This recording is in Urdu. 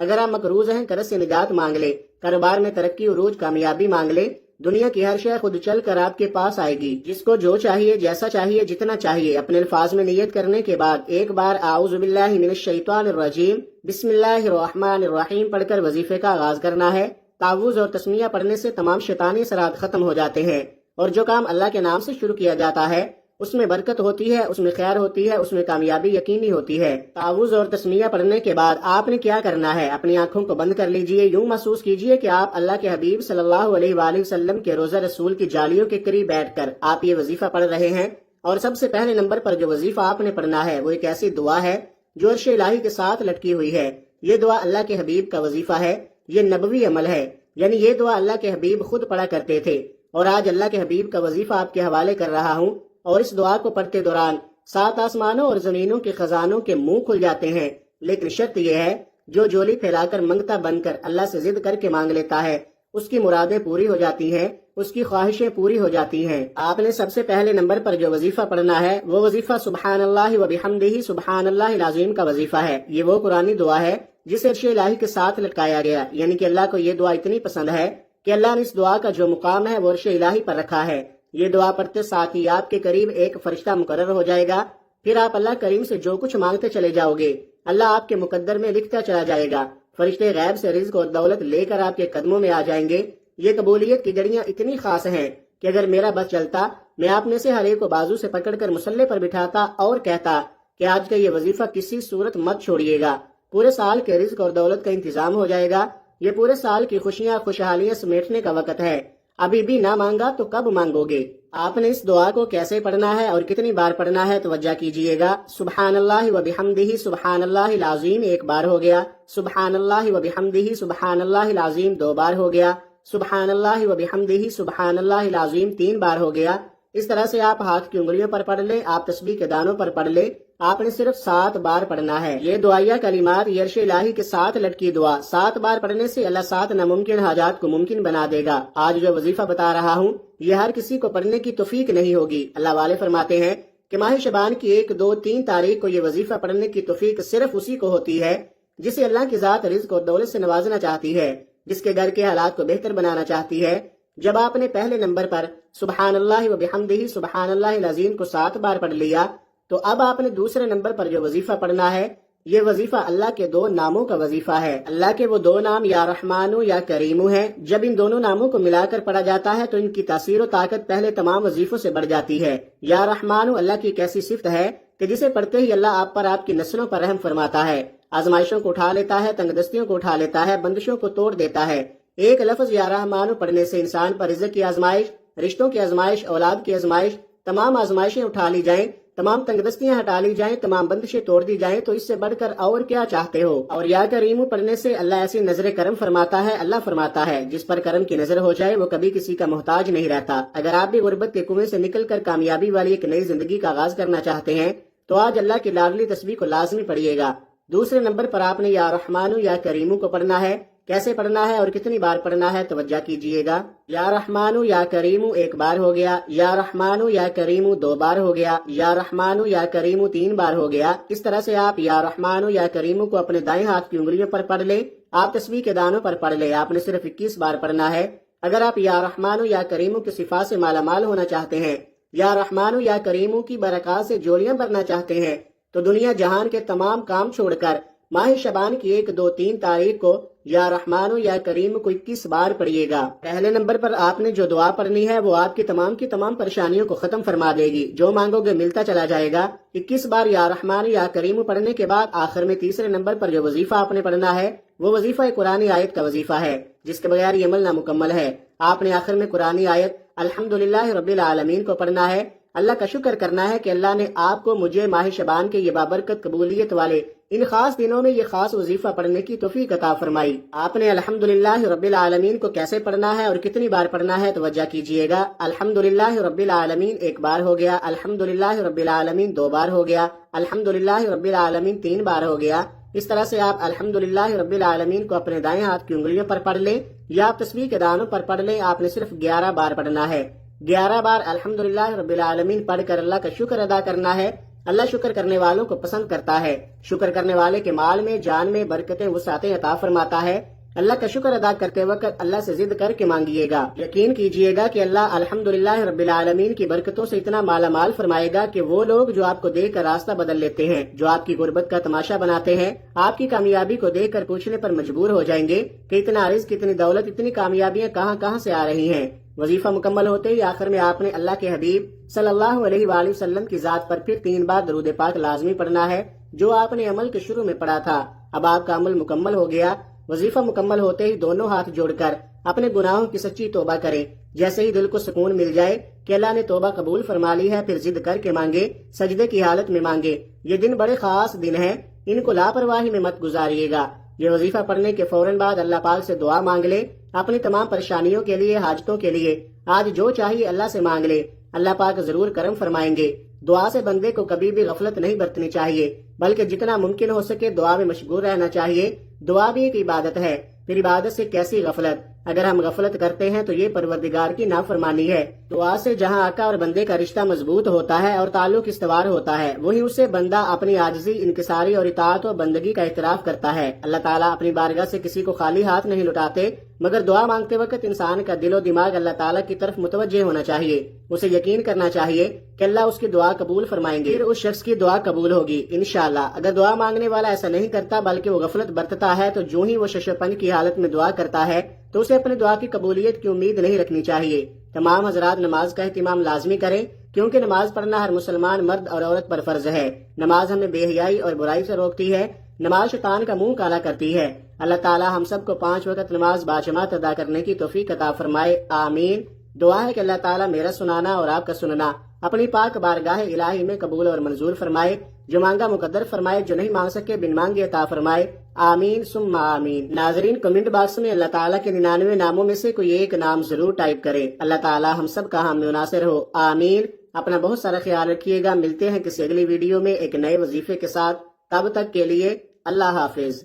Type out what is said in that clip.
اگر آپ مقروض ہیں قرض سے نجات مانگ لے، کاروبار میں ترقی عروج کامیابی مانگ لے، دنیا کی ہر شے خود چل کر آپ کے پاس آئے گی۔ جس کو جو چاہیے، جیسا چاہیے، جتنا چاہیے، اپنے الفاظ میں نیت کرنے کے بعد ایک بار اعوذ باللہ من الشیطان الرجیم بسم اللہ الرحمن الرحیم پڑھ کر وظیفے کا آغاز کرنا ہے۔ تعوذ اور تسمیہ پڑھنے سے تمام شیطانی اثرات ختم ہو جاتے ہیں، اور جو کام اللہ کے نام سے شروع کیا جاتا ہے اس میں برکت ہوتی ہے، اس میں خیر ہوتی ہے، اس میں کامیابی یقینی ہوتی ہے۔ تعوذ اور تسمیہ پڑھنے کے بعد آپ نے کیا کرنا ہے؟ اپنی آنکھوں کو بند کر لیجئے، یوں محسوس کیجئے کہ آپ اللہ کے حبیب صلی اللہ علیہ وآلہ وسلم کے روضہ رسول کی جالیوں کے قریب بیٹھ کر آپ یہ وظیفہ پڑھ رہے ہیں۔ اور سب سے پہلے نمبر پر جو وظیفہ آپ نے پڑھنا ہے وہ ایک ایسی دعا ہے جو عرش الہی کے ساتھ لٹکی ہوئی ہے۔ یہ دعا اللہ کے حبیب کا وظیفہ ہے، یہ نبوی عمل ہے، یعنی یہ دعا اللہ کے حبیب خود پڑھا کرتے تھے، اور آج اللہ کے حبیب کا وظیفہ آپ کے حوالے کر رہا ہوں۔ اور اس دعا کو پڑھتے دوران 7 آسمانوں اور زمینوں کے خزانوں کے منہ کھل جاتے ہیں، لیکن شرط یہ ہے جو جولی پھیلا کر منگتا بن کر اللہ سے ضد کر کے مانگ لیتا ہے اس کی مرادیں پوری ہو جاتی ہیں، اس کی خواہشیں پوری ہو جاتی ہیں۔ آپ نے سب سے پہلے نمبر پر جو وظیفہ پڑھنا ہے وہ وظیفہ سبحان اللہ و بحمدہ سبحان اللہ العظیم کا وظیفہ ہے۔ یہ وہ قرآنی دعا ہے جسے عرش الہی کے ساتھ لٹکایا گیا، یعنی کہ اللہ کو یہ دعا اتنی پسند ہے کہ اللہ نے اس دعا کا جو مقام ہے وہ عرش الہی پر رکھا ہے۔ یہ دعا پڑھتے ساتھ ہی آپ کے قریب ایک فرشتہ مقرر ہو جائے گا، پھر آپ اللہ کریم سے جو کچھ مانگتے چلے جاؤ گے اللہ آپ کے مقدر میں لکھتا چلا جائے گا۔ فرشتے غیب سے رزق اور دولت لے کر آپ کے قدموں میں آ جائیں گے۔ یہ قبولیت کی جڑیاں اتنی خاص ہیں کہ اگر میرا بس چلتا میں آپ میں سے ہر ایک کو بازو سے پکڑ کر مصلے پر بٹھاتا اور کہتا کہ آج کا یہ وظیفہ کسی صورت مت چھوڑیے گا، پورے سال کے رزق اور دولت کا انتظام ہو جائے گا۔ یہ پورے سال کی خوشیاں خوشحالیاں سمیٹنے کا وقت ہے، ابھی بھی نہ مانگا تو کب مانگو گے؟ آپ نے اس دعا کو کیسے پڑھنا ہے اور کتنی بار پڑھنا ہے توجہ کیجئے گا۔ سبحان اللہ و بحمدہ سبحان اللہ العظیم ایک بار ہو گیا، سبحان اللہ و بحمدہ سبحان اللہ العظیم 2 بار ہو گیا، سبحان اللہ و بحمدہ سبحان اللہ العظیم 3 بار ہو گیا۔ اس طرح سے آپ ہاتھ کی انگلیوں پر پڑھ لیں، آپ تسبیح کے دانوں پر پڑھ لیں، آپ نے صرف 7 بار پڑھنا ہے۔ یہ دعائیہ کلمات یہ عرش الہی کے ساتھ لٹکی دعا 7 بار پڑھنے سے اللہ 7 ناممکن حاجات کو ممکن بنا دے گا۔ آج جو وظیفہ بتا رہا ہوں یہ ہر کسی کو پڑھنے کی توفیق نہیں ہوگی۔ اللہ والے فرماتے ہیں کہ ماہ شعبان کی 1، 2، 3 تاریخ کو یہ وظیفہ پڑھنے کی توفیق صرف اسی کو ہوتی ہے جسے اللہ کی ذات رزق اور دولت سے نوازنا چاہتی ہے، جس کے گھر کے حالات کو بہتر بنانا چاہتی ہے۔ جب آپ نے پہلے نمبر پر سبحان اللہ و بحمدہ سبحان اللہ العظیم کو 7 بار پڑھ لیا تو اب آپ نے دوسرے نمبر پر جو وظیفہ پڑھنا ہے یہ وظیفہ اللہ کے 2 ناموں کا وظیفہ ہے۔ اللہ کے وہ 2 نام یا رحمانو یا کریمو ہیں۔ جب ان دونوں ناموں کو ملا کر پڑھا جاتا ہے تو ان کی تاثیر و طاقت پہلے تمام وظیفوں سے بڑھ جاتی ہے۔ یا رحمانو اللہ کی ایک ایسی صفت ہے کہ جسے پڑھتے ہی اللہ آپ پر آپ کی نسلوں پر رحم فرماتا ہے، آزمائشوں کو اٹھا لیتا ہے، تنگ دستیوں کو اٹھا لیتا ہے، بندشوں کو توڑ دیتا ہے۔ ایک لفظ یا رحمانو پڑھنے سے انسان پر رزق کی آزمائش، رشتوں کی آزمائش، اولاد کی آزمائش، تمام آزمائشیں اٹھا لی جائیں، تمام تنگ دستیاں ہٹا لی جائیں، تمام بندشیں توڑ دی جائیں، تو اس سے بڑھ کر اور کیا چاہتے ہو؟ اور یا کریمو پڑھنے سے اللہ ایسی نظر کرم فرماتا ہے، اللہ فرماتا ہے جس پر کرم کی نظر ہو جائے وہ کبھی کسی کا محتاج نہیں رہتا۔ اگر آپ بھی غربت کے کنویں سے نکل کر کامیابی والی ایک نئی زندگی کا آغاز کرنا چاہتے ہیں تو آج اللہ کی لاڈلی تسبیح کو لازمی پڑھیے گا۔ دوسرے نمبر پر آپ نے یا رحمانو یا کریمو کو پڑھنا ہے۔ کیسے پڑھنا ہے اور کتنی بار پڑھنا ہے توجہ کیجئے گا۔ یا رحمانو یا کریمو 1 بار ہو گیا، یا رحمانو یا کریمو 2 بار ہو گیا، یا رحمانو یا کریمو 3 بار ہو گیا۔ اس طرح سے آپ یا رحمانو یا کریمو کو اپنے دائیں ہاتھ کی انگلیوں پر پڑھ لیں، آپ تسبیح کے دانوں پر پڑھ لیں۔ آپ نے صرف 21 بار پڑھنا ہے۔ اگر آپ یا رحمانو یا کریمو کی صفات سے مالا مال ہونا چاہتے ہیں، یا رحمانو یا کریمو کی برکات سے جولیاں بھرنا چاہتے ہیں تو دنیا جہان کے تمام کام چھوڑ کر ماہ شعبان کی 1، 2، 3 تاریخ کو یا رحمانو یا کریم کو 21 بار پڑھیے گا۔ پہلے نمبر پر آپ نے جو دعا پڑھنی ہے وہ آپ کی تمام پریشانیوں کو ختم فرما دے گی، جو مانگو گے ملتا چلا جائے گا۔ 21 بار یا رحمانو یا کریم پڑھنے کے بعد آخر میں تیسرے نمبر پر جو وظیفہ آپ نے پڑھنا ہے وہ وظیفہ قرآنی آیت کا وظیفہ ہے، جس کے بغیر یہ عمل نامکمل ہے۔ آپ نے آخر میں قرآنی آیت الحمدللہ رب العالمین کو پڑھنا ہے، اللہ کا شکر کرنا ہے کہ اللہ نے آپ کو مجھے ماہ شعبان کے یہ بابرکت قبولیت والے ان خاص دنوں میں یہ خاص وظیفہ پڑھنے کی توفیق عطا فرمائی۔ آپ نے الحمدللہ رب العالمین کو کیسے پڑھنا ہے اور کتنی بار پڑھنا ہے توجہ کیجئے گا۔ الحمدللہ رب العالمین 1 بار ہو گیا، الحمدللہ رب العالمین 2 بار ہو گیا، الحمدللہ رب العالمین 3 بار ہو گیا۔ اس طرح سے آپ الحمدللہ رب العالمین کو اپنے دائیں ہاتھ کی انگلیوں پر پڑھ لیں یا آپ تسبیح کے دانوں پر پڑھ لیں۔ آپ نے صرف 11 بار پڑھنا ہے۔ 11 بار الحمدللہ رب العالمین پڑھ کر اللہ کا شکر ادا کرنا ہے اللہ شکر کرنے والوں کو پسند کرتا ہے۔ شکر کرنے والے کے مال میں، جان میں برکتیں، وسعتیں عطا فرماتا ہے۔ اللہ کا شکر ادا کرتے وقت اللہ سے ضد کر کے مانگیے گا۔ یقین کیجیے گا کہ اللہ الحمدللہ رب العالمین کی برکتوں سے اتنا مالا مال فرمائے گا کہ وہ لوگ جو آپ کو دیکھ کر راستہ بدل لیتے ہیں، جو آپ کی غربت کا تماشا بناتے ہیں، آپ کی کامیابی کو دیکھ کر پوچھنے پر مجبور ہو جائیں گے کہ اتنا رزق، اتنی دولت، اتنی کامیابیاں کہاں سے آ رہی ہیں۔ وظیفہ مکمل ہوتے ہی آخر میں آپ نے اللہ کے حبیب صلی اللہ علیہ وآلہ وسلم کی ذات پر پھر 3 بار درود پاک لازمی پڑھنا ہے، جو آپ نے عمل کے شروع میں پڑھا تھا۔ اب آپ کا عمل مکمل ہو گیا۔ وظیفہ مکمل ہوتے ہی دونوں ہاتھ جوڑ کر اپنے گناہوں کی سچی توبہ کریں۔ جیسے ہی دل کو سکون مل جائے کہ اللہ نے توبہ قبول فرما لی ہے، پھر ضد کر کے مانگے، سجدے کی حالت میں مانگے۔ یہ دن بڑے خاص دن ہیں، ان کو لاپرواہی میں مت گزاریے گا۔ یہ وظیفہ پڑھنے کے فوراً بعد اللہ پاک سے دعا مانگ لے، اپنی تمام پریشانیوں کے لیے، حاجتوں کے لیے۔ آج جو چاہیے اللہ سے مانگ لے، اللہ پاک ضرور کرم فرمائیں گے۔ دعا سے بندے کو کبھی بھی غفلت نہیں برتنی چاہیے، بلکہ جتنا ممکن ہو سکے دعا میں مشغول رہنا چاہیے۔ دعا بھی ایک عبادت ہے، پھر عبادت سے کیسی غفلت؟ اگر ہم غفلت کرتے ہیں تو یہ پروردگار کی نافرمانی ہے۔ دعا سے جہاں آقا اور بندے کا رشتہ مضبوط ہوتا ہے اور تعلق استوار ہوتا ہے، وہیں اس سے بندہ اپنی عاجزی، انکساری اور اطاعت و بندگی کا اعتراف کرتا ہے۔ اللہ تعالیٰ اپنی بارگاہ سے کسی کو خالی ہاتھ نہیں لوٹاتے، مگر دعا مانگتے وقت انسان کا دل و دماغ اللہ تعالیٰ کی طرف متوجہ ہونا چاہیے۔ اسے یقین کرنا چاہیے کہ اللہ اس کی دعا قبول فرمائیں گے، پھر اس شخص کی دعا قبول ہوگی انشاءاللہ۔ اگر دعا مانگنے والا ایسا نہیں کرتا بلکہ وہ غفلت برتتا ہے، تو جو ہی وہ ششپن کی حالت میں دعا کرتا ہے تو اسے اپنی دعا کی قبولیت کی امید نہیں رکھنی چاہیے۔ تمام حضرات نماز کا اہتمام لازمی کریں، کیونکہ نماز پڑھنا ہر مسلمان مرد اور عورت پر فرض ہے۔ نماز ہمیں بے حیائی اور برائی سے روکتی ہے، نماز شیطان کا منہ کالا کرتی ہے۔ اللہ تعالی ہم سب کو 5 وقت نماز باجماعت ادا کرنے کی توفیق عطا فرمائے، آمین۔ دعا ہے کہ اللہ تعالی میرا سنانا اور آپ کا سننا اپنی پاک بارگاہ الہی میں قبول اور منظور فرمائے، جو مانگا مقدر فرمائے، جو نہیں مانگ سکے بن مانگے عطا فرمائے، آمین ثم آمین۔ ناظرین، کمنٹ باکس میں اللہ تعالیٰ کے 99 ناموں میں سے کوئی ایک نام ضرور ٹائپ کریں۔ اللہ تعالیٰ ہم سب کا حامی و ناصر ہو، آمین۔ اپنا بہت سارا خیال رکھیے گا، ملتے ہیں کسی اگلی ویڈیو میں ایک نئے وظیفے کے ساتھ، تب تک کے لیے اللہ حافظ۔